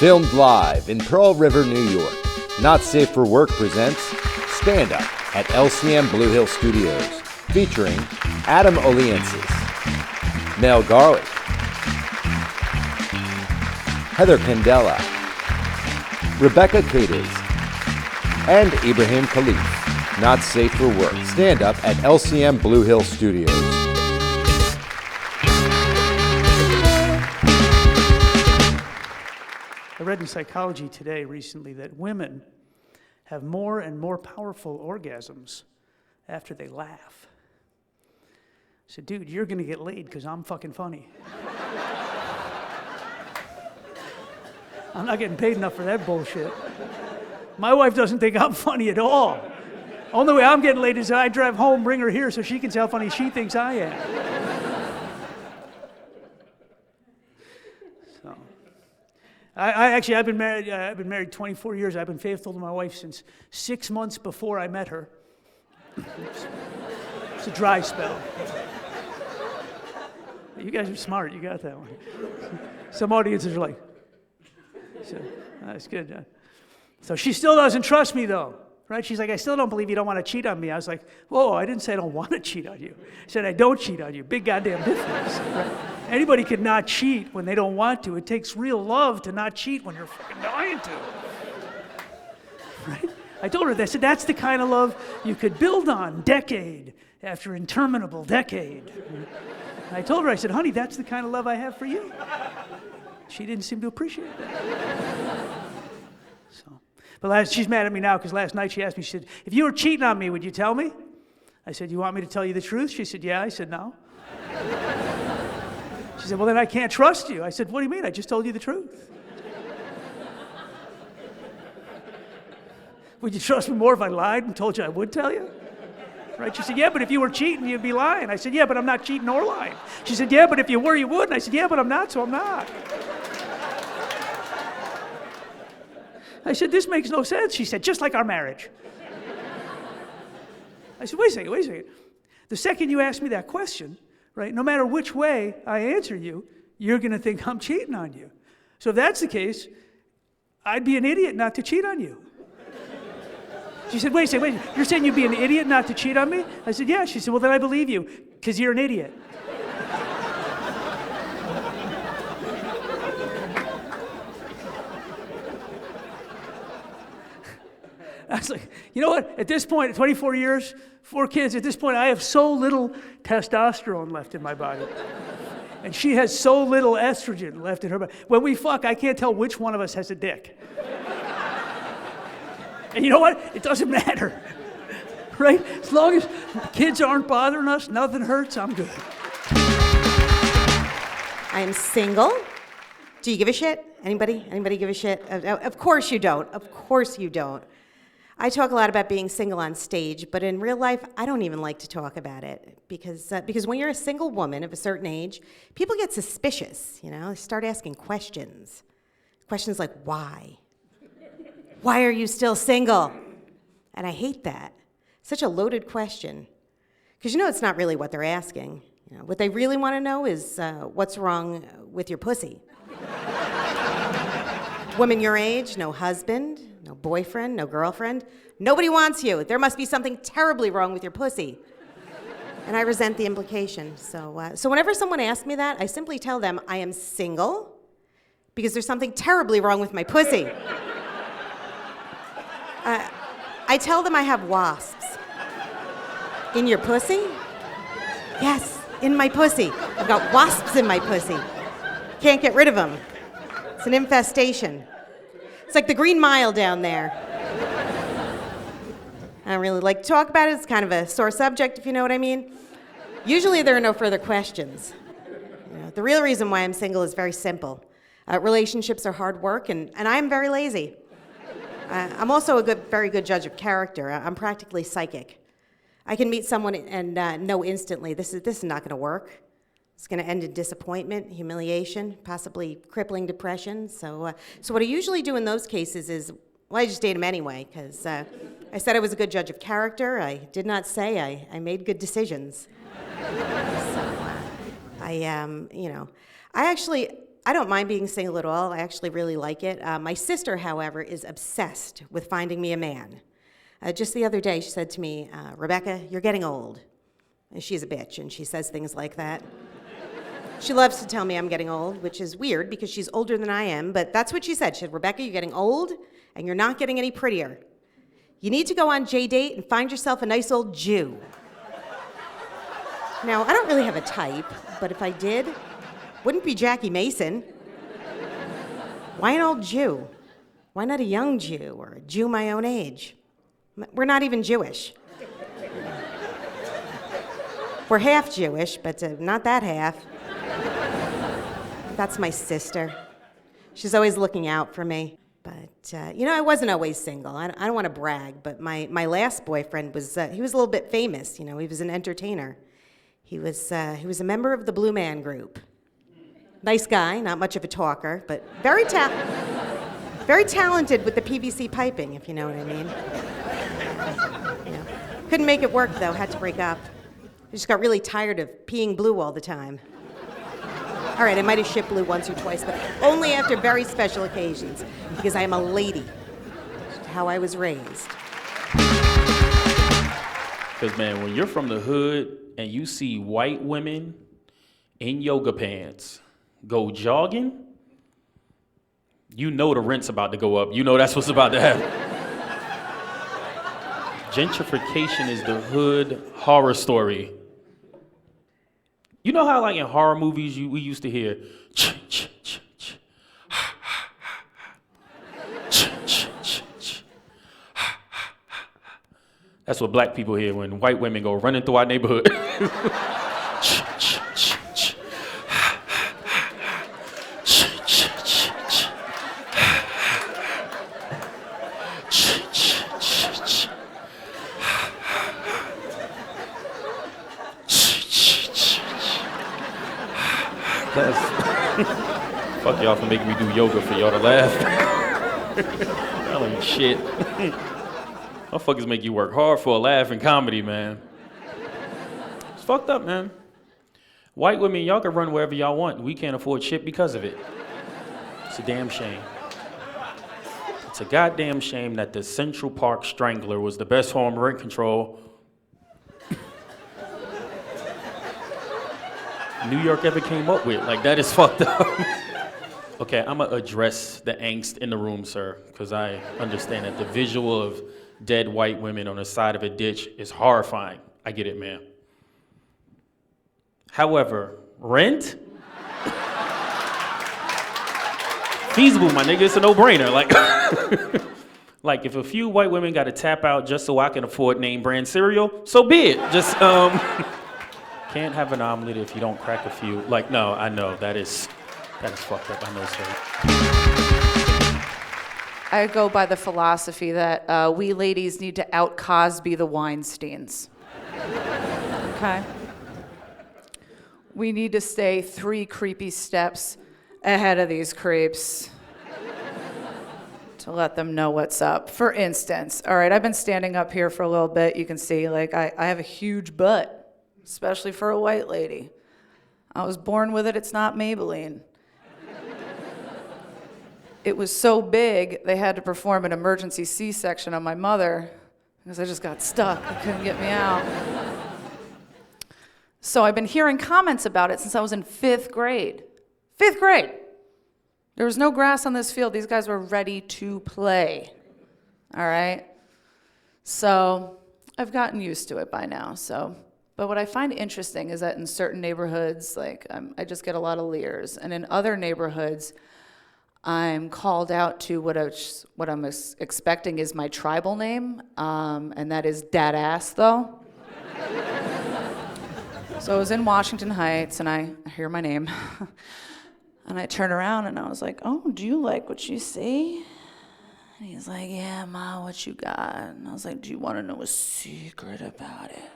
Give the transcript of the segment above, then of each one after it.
Filmed live in Pearl River, New York, Not Safe for Work presents Stand Up at LCM Blue Hill Studios, featuring Adam Oliensis, Mel Garlick, Heather Candella, Rebecca Cadiz, and Ibrahim Khalif. Not Safe for Work. Stand Up at LCM Blue Hill Studios. I read in Psychology Today recently that women have more and more powerful orgasms after they laugh. I said, dude, you're gonna get laid because I'm fucking funny. I'm not getting paid enough for that bullshit. My wife doesn't think I'm funny at all. Only way I'm getting laid is I drive home, bring her here so she can see how funny she thinks I am. I've been married 24 years. I've been faithful to my wife since 6 months before I met her. It's a dry spell. You guys are smart. You got that one. Some audiences are like, that's good. So she still doesn't trust me, though. Right? She's like, I still don't believe you don't want to cheat on me. I was like, whoa, I didn't say I don't want to cheat on you. I said I don't cheat on you. Big goddamn difference. Right? Anybody could not cheat when they don't want to. It takes real love to not cheat when you're fucking dying to. Right? I told her, I said, that's the kind of love you could build on decade after interminable decade. I told her, I said, honey, that's the kind of love I have for you. She didn't seem to appreciate that. But she's mad at me now because last night she asked me, she said, if you were cheating on me, would you tell me? I said, you want me to tell you the truth? She said, yeah. I said, no. She said, well, then I can't trust you. I said, what do you mean? I just told you the truth. Would you trust me more if I lied and told you I would tell you? Right? She said, yeah, but if you were cheating, you'd be lying. I said, yeah, but I'm not cheating or lying. She said, yeah, but if you were, you would. And I said, yeah, but I'm not, so I'm not. I said, this makes no sense. She said, just like our marriage. I said, wait a second. The second you ask me that question, right, no matter which way I answer you, you're going to think I'm cheating on you. So if that's the case, I'd be an idiot not to cheat on you. She said, wait a second, you're saying you'd be an idiot not to cheat on me? I said, yeah. She said, well, then I believe you, because you're an idiot. I was like, you know what? At this point, 24 years, 4 kids, at this point, I have so little testosterone left in my body. And she has so little estrogen left in her body. When we fuck, I can't tell which one of us has a dick. And you know what? It doesn't matter. Right? As long as kids aren't bothering us, nothing hurts, I'm good. I am single. Do you give a shit? Anybody? Anybody give a shit? Of course you don't. Of course you don't. I talk a lot about being single on stage, but in real life, I don't even like to talk about it because when you're a single woman of a certain age, people get suspicious, you know? They start asking questions. Questions like, why? Why are you still single? And I hate that. Such a loaded question. Because you know it's not really what they're asking. You know, what they really want to know is what's wrong with your pussy. Woman your age, no husband, no boyfriend, no girlfriend. Nobody wants you. There must be something terribly wrong with your pussy. And I resent the implication. So whenever someone asks me that, I simply tell them I am single because there's something terribly wrong with my pussy. I tell them I have wasps. In your pussy? Yes, in my pussy. I've got wasps in my pussy. Can't get rid of them. It's an infestation. It's like the Green Mile down there. I don't really like to talk about it. It's kind of a sore subject, if you know what I mean. Usually there are no further questions. You know, the real reason why I'm single is very simple. Relationships are hard work, and I'm very lazy. I'm also a very good judge of character. I'm practically psychic. I can meet someone and know instantly this is not going to work. It's going to end in disappointment, humiliation, possibly crippling depression. So what I usually do in those cases is, well, I just date him anyway, because I said I was a good judge of character. I did not say I made good decisions. I actually, I don't mind being single at all. I actually really like it. My sister, however, is obsessed with finding me a man. Just the other day, she said to me, Rebecca, you're getting old. And she's a bitch, and she says things like that. She loves to tell me I'm getting old, which is weird because she's older than I am, but that's what she said. She said, Rebecca, you're getting old, and you're not getting any prettier. You need to go on J-Date and find yourself a nice old Jew. Now, I don't really have a type, but if I did, wouldn't be Jackie Mason. Why an old Jew? Why not a young Jew or a Jew my own age? We're not even Jewish. We're half Jewish, but not that half. That's my sister. She's always looking out for me. But, I wasn't always single. I don't want to brag, but my last boyfriend was, he was a little bit famous. He was an entertainer. He was a member of the Blue Man Group. Nice guy, not much of a talker, but very talented with the PVC piping, if you know what I mean. Couldn't make it work, though. Had to break up. I just got really tired of peeing blue all the time. All right, I might have shipped blue once or twice, but only after very special occasions, because I am a lady. That's how I was raised. Because, man, when you're from the hood and you see white women in yoga pants go jogging, you know the rent's about to go up. You know that's what's about to happen. Gentrification is the hood horror story. You know how, like, in horror movies, we used to hear, that's what black people hear when white women go running through our neighborhood. Fuck y'all for making me do yoga for y'all to laugh. Y'all ain't shit. Motherfuckers make you work hard for a laugh in comedy, man. It's fucked up, man. White women, y'all can run wherever y'all want. We can't afford shit because of it. It's a damn shame. It's a goddamn shame that the Central Park Strangler was the best form of rent control New York ever came up with. Like, that is fucked up. Okay, I'm gonna address the angst in the room, sir, because I understand that the visual of dead white women on the side of a ditch is horrifying. I get it, man. However, rent? Feasible, my nigga, it's a no-brainer. Like, if a few white women gotta tap out just so I can afford name brand cereal, so be it. Just, can't have an omelet if you don't crack a few. Like, no, I know, that is fucked up, I know, sir. I go by the philosophy that we ladies need to out-Cosby the Weinsteins. Okay? We need to stay 3 creepy steps ahead of these creeps to let them know what's up. For instance, all right, I've been standing up here for a little bit. You can see, like, I have a huge butt. Especially for a white lady. I was born with it, it's not Maybelline. It was so big, they had to perform an emergency C-section on my mother because I just got stuck, they couldn't get me out. So I've been hearing comments about it since I was in 5th grade. 5th grade! There was no grass on this field, these guys were ready to play. All right? So I've gotten used to it by now, so. But what I find interesting is that in certain neighborhoods, like, I just get a lot of leers. And in other neighborhoods, I'm called out to what I'm expecting is my tribal name, and that is Dad Ass, though. So I was in Washington Heights, and I hear my name. And I turn around, and I was like, oh, do you like what you see? And he's like, yeah, Ma, what you got? And I was like, do you want to know a secret about it?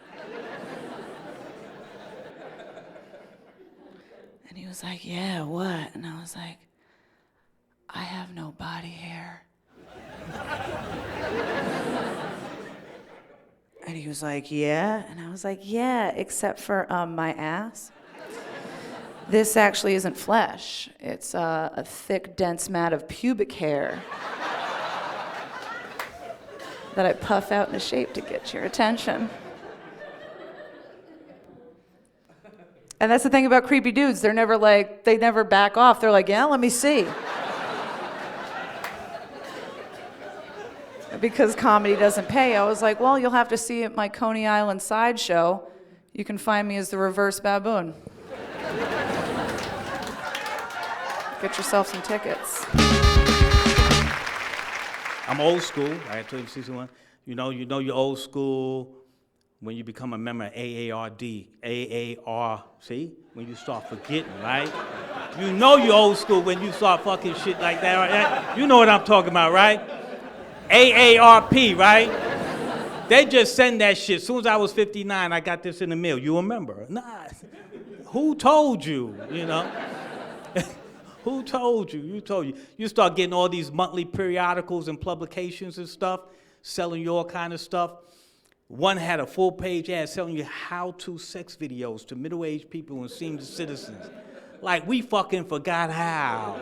And he was like, yeah, what? And I was like, I have no body hair. And he was like, yeah? And I was like, yeah, except for my ass. This actually isn't flesh. It's a thick, dense mat of pubic hair that I puff out in a shape to get your attention. And that's the thing about creepy dudes. They're never like, they never back off. They're like, yeah, let me see. Because comedy doesn't pay, I was like, well, you'll have to see at my Coney Island sideshow. You can find me as the reverse baboon. Get yourself some tickets. I'm old school. I told you, season one. You know you're old school when you become a member of AARD. AAR, see? When you start forgetting, right? You know you're old school when you start fucking shit like that, right? You know what I'm talking about, right? AARP, right? They just send that shit. As soon as I was 59, I got this in the mail. You remember? Nah. Who told you, you know? Who told you? You told you. You start getting all these monthly periodicals and publications and stuff, selling you all kind of stuff. One had a full-page ad selling you how-to sex videos to middle-aged people and senior citizens. Like, we fucking forgot how.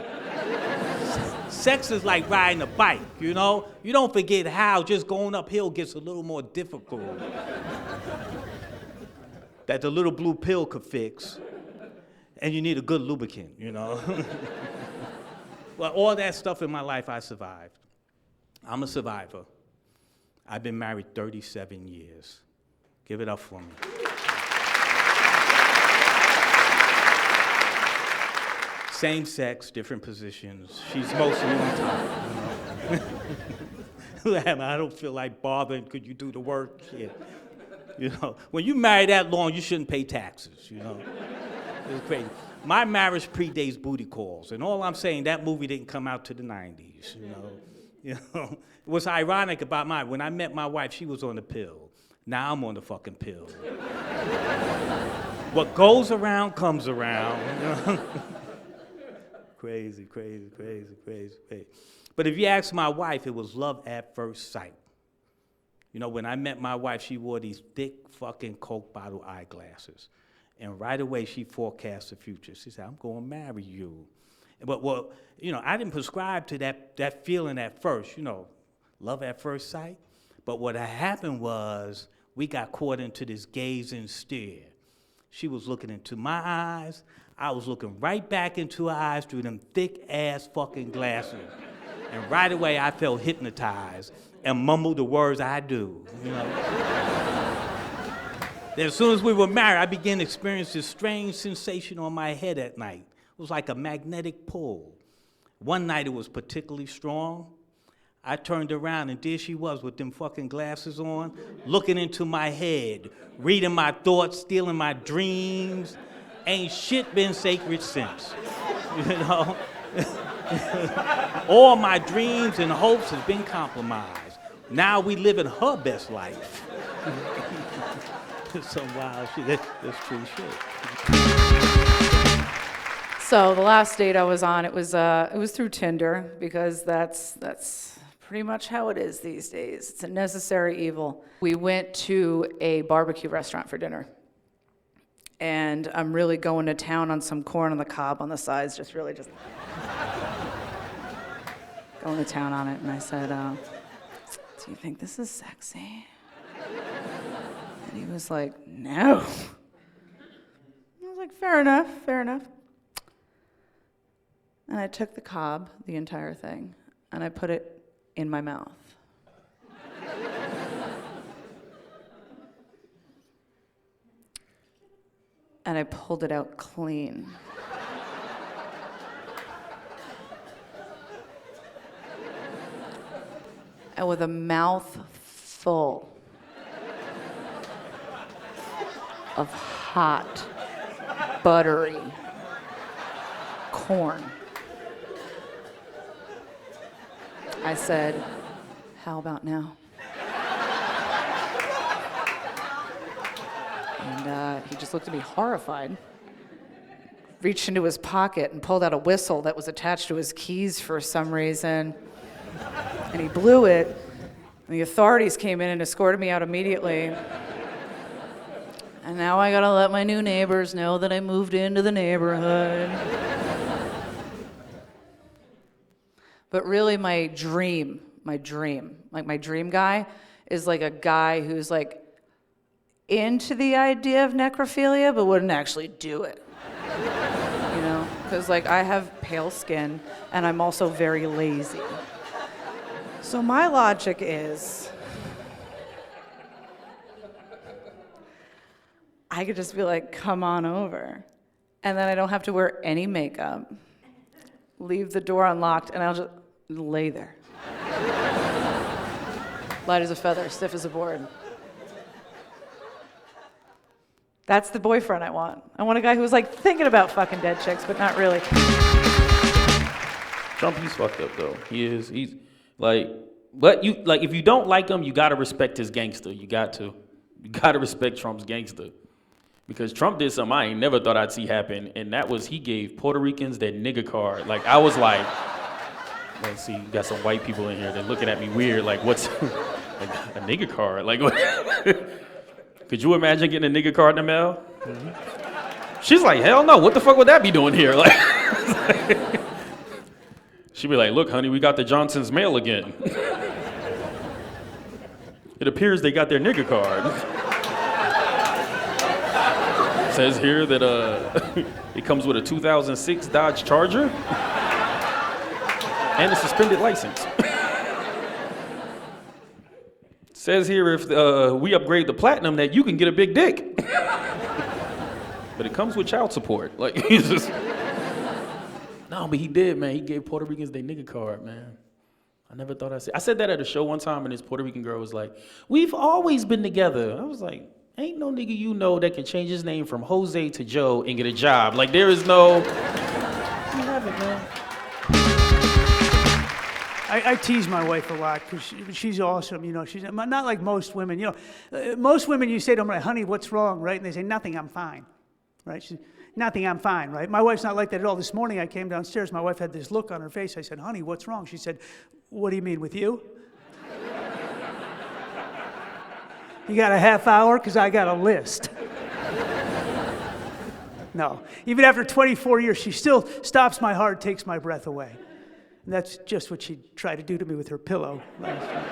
Sex is like riding a bike, you know? You don't forget how, just going uphill gets a little more difficult. That the little blue pill could fix. And you need a good lubricant, you know? Well, all that stuff in my life, I survived. I'm a survivor. I've been married 37 years. Give it up for me. Same sex, different positions. She's mostly on top, you know? I don't feel like bothering, could you do the work? Shit. You know, when you marry that long, you shouldn't pay taxes, you know? It's crazy. My marriage predates booty calls, and all I'm saying, that movie didn't come out to the 90s, you know? You know, what's ironic about when I met my wife, she was on the pill. Now I'm on the fucking pill. What goes around comes around. You know? Crazy, crazy, crazy, crazy, crazy. But if you ask my wife, it was love at first sight. You know, when I met my wife, she wore these thick fucking Coke bottle eyeglasses. And right away, she forecast the future. She said, I'm going to marry you. But, well, you know, I didn't prescribe to that feeling at first, you know, love at first sight. But what happened was we got caught into this gaze and stare. She was looking into my eyes. I was looking right back into her eyes through them thick-ass fucking glasses. And right away, I felt hypnotized and mumbled the words I do, you know. Then as soon as we were married, I began to experience this strange sensation on my head at night. It was like a magnetic pull. One night it was particularly strong. I turned around and there she was with them fucking glasses on, looking into my head, reading my thoughts, stealing my dreams. Ain't shit been sacred since, you know? All my dreams and hopes have been compromised. Now we live in her best life. Some wild shit. That's true shit. So the last date I was on, it was through Tinder, because that's pretty much how it is these days. It's a necessary evil. We went to a barbecue restaurant for dinner, and I'm really going to town on some corn on the cob on the sides, just going to town on it. And I said, do you think this is sexy? And he was like, no. I was like, fair enough, fair enough. And I took the cob, the entire thing, and I put it in my mouth. And I pulled it out clean. And with a mouth full of hot, buttery corn, I said, how about now? And he just looked at me horrified, reached into his pocket and pulled out a whistle that was attached to his keys for some reason. And he blew it, and the authorities came in and escorted me out immediately. And now I gotta let my new neighbors know that I moved into the neighborhood. But really my dream guy is like a guy who's like into the idea of necrophilia but wouldn't actually do it. You know, because like I have pale skin and I'm also very lazy. So my logic is I could just be like, come on over. And then I don't have to wear any makeup, leave the door unlocked, and I'll just lay there. Light as a feather, stiff as a board. That's the boyfriend I want. I want a guy who's like thinking about fucking dead chicks, but not really. Trump, he's fucked up though. He's like, but you like if you don't like him, you gotta respect his gangster. You gotta respect Trump's gangster. Because Trump did something I ain't never thought I'd see happen, and that was he gave Puerto Ricans their nigga card. Like I was like, let's see, you got some white people in here, they're looking at me weird, like what's like a nigga card? Like what? Could you imagine getting a nigga card in the mail? Mm-hmm. She's like, hell no, what the fuck would that be doing here? Like, she'd be like, look, honey, we got the Johnson's mail again. It appears they got their nigga card. Says here that it comes with a 2006 Dodge Charger and a suspended license. Says here if we upgrade the platinum that you can get a big dick. But it comes with child support. Like he's just no, but he did, man. He gave Puerto Ricans their nigga card, man. I never thought I said that at a show one time, and this Puerto Rican girl was like, "We've always been together." I was like, "Ain't no nigga you know that can change his name from Jose to Joe and get a job. Like there is no." You have it, man. I tease my wife a lot because she's awesome. You know, she's not like most women. You know, most women you say to them, like, honey, what's wrong, right? And they say, nothing, I'm fine, right? Nothing, I'm fine, right? My wife's not like that at all. This morning I came downstairs. My wife had this look on her face. I said, honey, what's wrong? She said, what do you mean, with you? You got a half hour? Because I got a list. No. Even after 24 years, she still stops my heart, takes my breath away. And that's just what she tried to do to me with her pillow last night.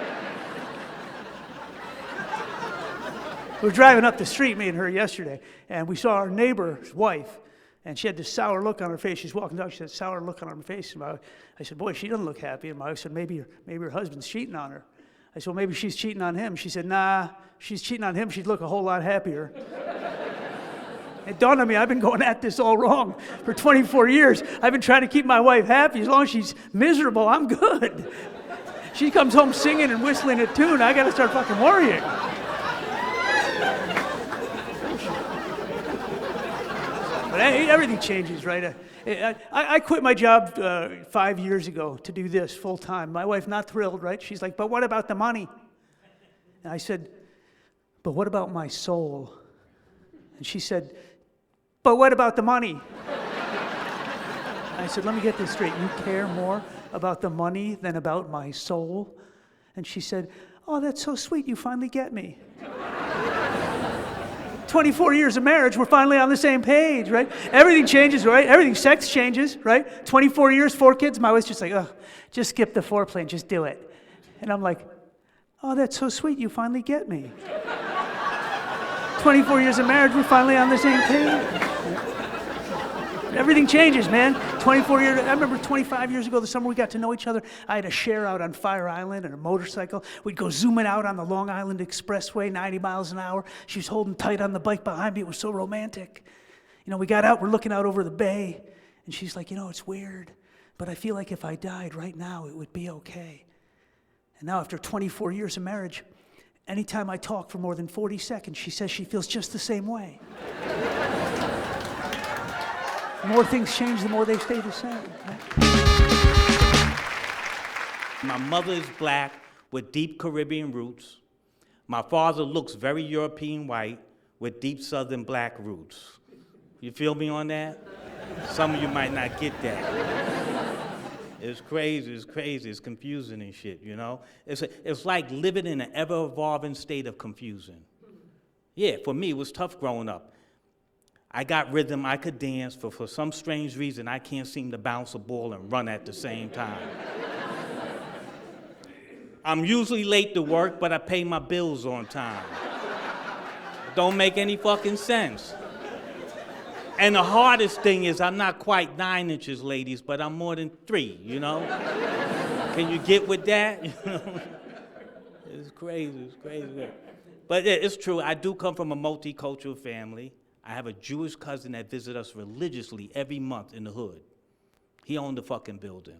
We were driving up the street, me and her, yesterday, and we saw our neighbor's wife, and she had this sour look on her face. She's walking down, she had a sour look on her face. And I said, boy, she doesn't look happy. And my wife said, maybe her husband's cheating on her. I said, well, maybe she's cheating on him. She said, nah, she's cheating on him. She'd look a whole lot happier. It dawned on me, I've been going at this all wrong for 24 years. I've been trying to keep my wife happy. As long as she's miserable, I'm good. She comes home singing and whistling a tune. I got to start fucking worrying. But everything changes, right? I quit my job 5 years ago to do this full time. My wife not thrilled, right? She's like, but what about the money? And I said, but what about my soul? And she said, but what about the money? I said, let me get this straight. You care more about the money than about my soul? And she said, oh, that's so sweet. You finally get me. 24 years of marriage, we're finally on the same page, right? Everything changes, right? Everything, sex changes, right? 24 years, 4 kids. My wife's just like, oh, just skip the foreplay and just do it. And I'm like, oh, that's so sweet. You finally get me. 24 years of marriage, we're finally on the same page. Everything changes, man. 24 years, I remember 25 years ago, the summer we got to know each other, I had a share out on Fire Island and a motorcycle. We'd go zooming out on the Long Island Expressway, 90 miles an hour. She was holding tight on the bike behind me. It was so romantic. You know, we got out, we're looking out over the bay, and she's like, you know, it's weird, but I feel like if I died right now, it would be okay. And now after 24 years of marriage, anytime I talk for more than 40 seconds, she says she feels just the same way. The more things change, the more they stay the same. Right? My mother is black with deep Caribbean roots. My father looks very European white with deep Southern black roots. You feel me on that? Some of you might not get that. It's crazy, it's confusing and shit, you know? It's like living in an ever-evolving state of confusion. Yeah, for me, it was tough growing up. I got rhythm, I could dance, but for some strange reason, I can't seem to bounce a ball and run at the same time. I'm usually late to work, but I pay my bills on time. Don't make any fucking sense. And the hardest thing is I'm not quite 9 inches, ladies, but I'm more than 3, you know? Can you get with that? It's crazy. But it's true, I do come from a multicultural family. I have a Jewish cousin that visits us religiously every month in the hood. He owned the fucking building.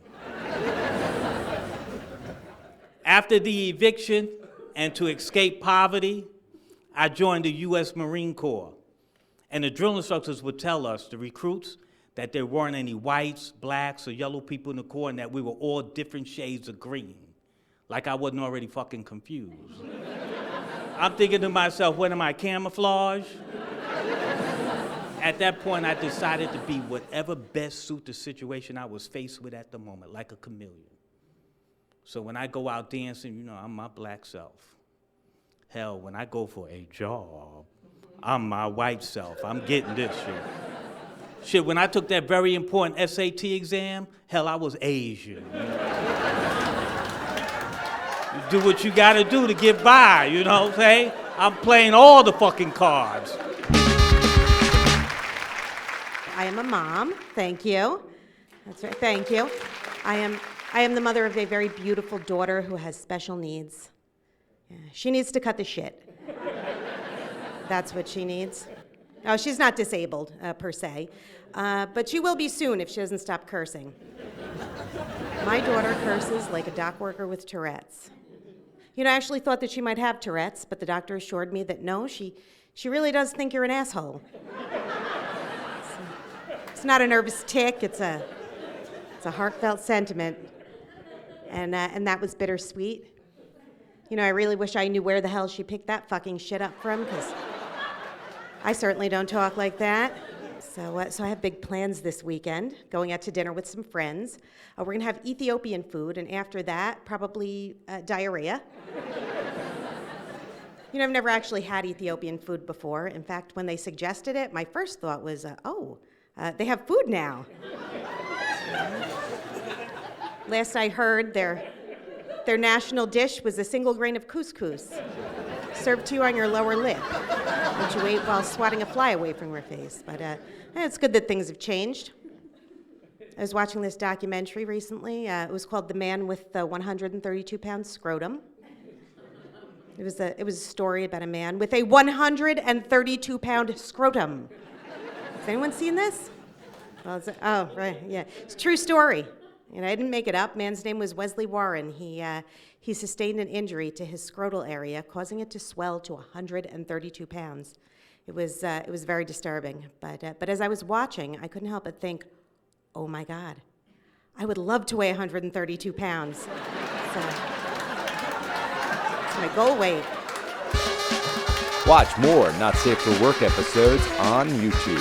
After the eviction and to escape poverty, I joined the U.S. Marine Corps. And the drill instructors would tell us, the recruits, that there weren't any whites, blacks, or yellow people in the Corps, and that we were all different shades of green. Like I wasn't already fucking confused. I'm thinking to myself, what am I, camouflage? At that point, I decided to be whatever best suit the situation I was faced with at the moment, like a chameleon. So when I go out dancing, you know, I'm my black self. Hell, when I go for a job, I'm my white self. I'm getting this shit. Shit, when I took that very important SAT exam, hell, I was Asian. You do what you gotta do to get by, you know what I'm saying? I'm playing all the fucking cards. I am a mom, thank you. That's right, thank you. I am the mother of a very beautiful daughter who has special needs. Yeah, she needs to cut the shit. That's what she needs. No, she's not disabled, per se, but she will be soon if she doesn't stop cursing. My daughter curses like a dock worker with Tourette's. You know, I actually thought that she might have Tourette's, but the doctor assured me that no, she really does think you're an asshole. It's not a nervous tic, it's a heartfelt sentiment, and that was bittersweet. You know, I really wish I knew where the hell she picked that fucking shit up from, because I certainly don't talk like that. So I have big plans this weekend, going out to dinner with some friends. We're gonna have Ethiopian food, and after that, probably diarrhea. You know, I've never actually had Ethiopian food before. In fact, when they suggested it, my first thought was, they have food now. Last I heard, their national dish was a single grain of couscous, served to you on your lower lip, which you ate while swatting a fly away from your face. But it's good that things have changed. I was watching this documentary recently. It was called The Man with the 132-Pound Scrotum. It was a story about a man with a 132-pound scrotum. Has anyone seen this? Well, right, yeah. It's a true story. And I didn't make it up. Man's name was Wesley Warren. He sustained an injury to his scrotal area, causing it to swell to 132 pounds. It was very disturbing. But as I was watching, I couldn't help but think, oh my God, I would love to weigh 132 pounds. It's my goal weight. Watch more Not Safe for Work episodes on YouTube.